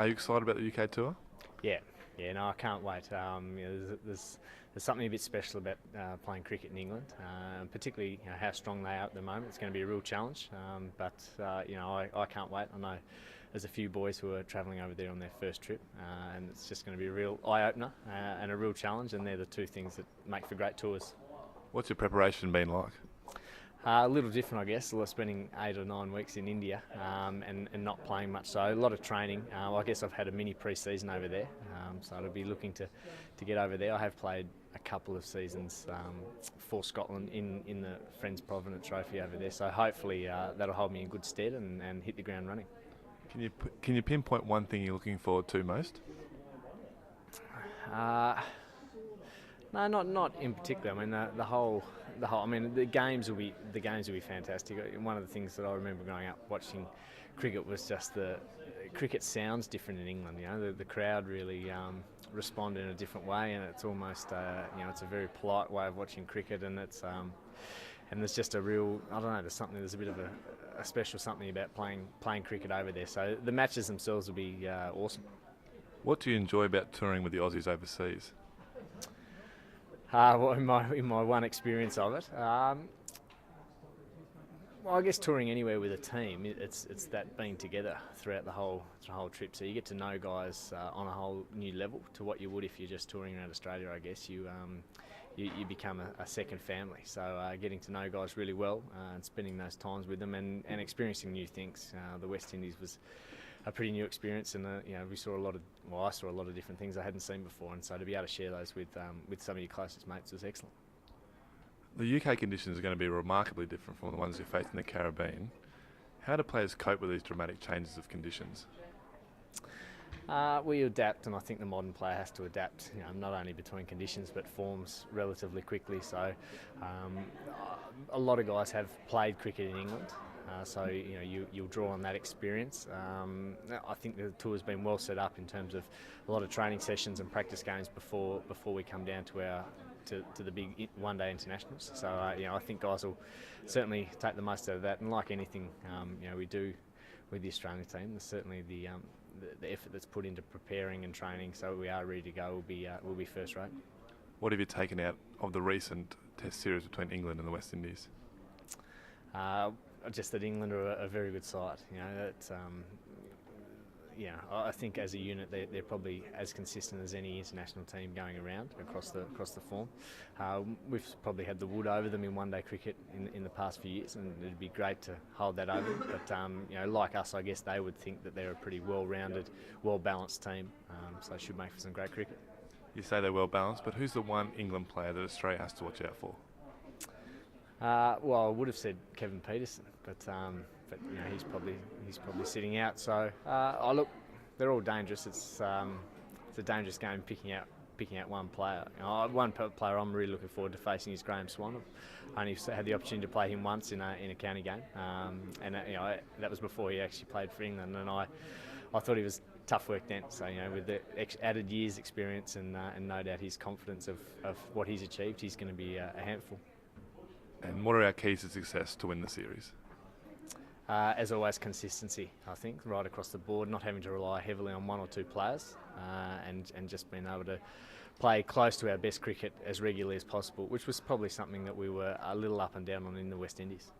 Are you excited about the UK tour? No, I can't wait. There's something a bit special about playing cricket in England, particularly how strong they are at the moment. It's going to be a real challenge, I can't wait. I know there's a few boys who are travelling over there on their first trip, and it's just going to be a real eye-opener and a real challenge, and they're the two things that make for great tours. What's your preparation been like? A little different, I guess. Spending 8 or 9 weeks in India and not playing much, so a lot of training. I guess I've had a mini pre-season over there, so I'll be looking to get over there. I have played a couple of seasons for Scotland in the Friends Provident Trophy over there, so hopefully that'll hold me in good stead and hit the ground running. Can you pinpoint one thing you're looking forward to most? No, not in particular. I mean, the whole. I mean, the games will be fantastic. One of the things that I remember growing up watching cricket was just the cricket sounds different in England. The crowd really respond in a different way, and it's almost it's a very polite way of watching cricket, and it's and there's just a real, I don't know, there's a bit of a special something about playing cricket over there. So the matches themselves will be awesome. What do you enjoy about touring with the Aussies overseas? Well, in my one experience of it, well, I guess touring anywhere with a team, it's that being together throughout the whole trip. So you get to know guys on a whole new level to what you would if you're just touring around Australia. I guess you become a second family. So getting to know guys really well and spending those times with them and experiencing new things. The West Indies was a pretty new experience, and I saw a lot of different things I hadn't seen before, and so to be able to share those with some of your closest mates was excellent. The UK conditions are going to be remarkably different from the ones you face in the Caribbean. How do players cope with these dramatic changes of conditions? We adapt, and I think the modern player has to adapt, not only between conditions but forms relatively quickly. So a lot of guys have played cricket in England. So you'll draw on that experience. I think the tour's been well set up in terms of a lot of training sessions and practice games before we come down to the big one-day internationals. So I think guys will certainly take the most out of that. And like anything, we do with the Australian team, there's certainly the effort that's put into preparing and training, so we are ready to go. Will be first rate. What have you taken out of the recent Test series between England and the West Indies? Just that England are a very good side. I think as a unit they're probably as consistent as any international team going around across the form. We've probably had the wood over them in one-day cricket in the past few years, and it'd be great to hold that over. But like us, I guess they would think that they're a pretty well-rounded, well-balanced team. So it should make for some great cricket. You say they're well-balanced, but who's the one England player that Australia has to watch out for? Well, I would have said Kevin Pietersen, but he's probably sitting out. So look, they're all dangerous. It's a dangerous game picking out one player. One player I'm really looking forward to facing is Graham Swan. I only had the opportunity to play him once in a county game, and that was before he actually played for England. And I thought he was tough work then. So with the added years' experience and no doubt his confidence of what he's achieved, he's going to be a handful. And what are our keys to success to win the series? As always, consistency, I think, right across the board, not having to rely heavily on one or two players, and just being able to play close to our best cricket as regularly as possible, which was probably something that we were a little up and down on in the West Indies.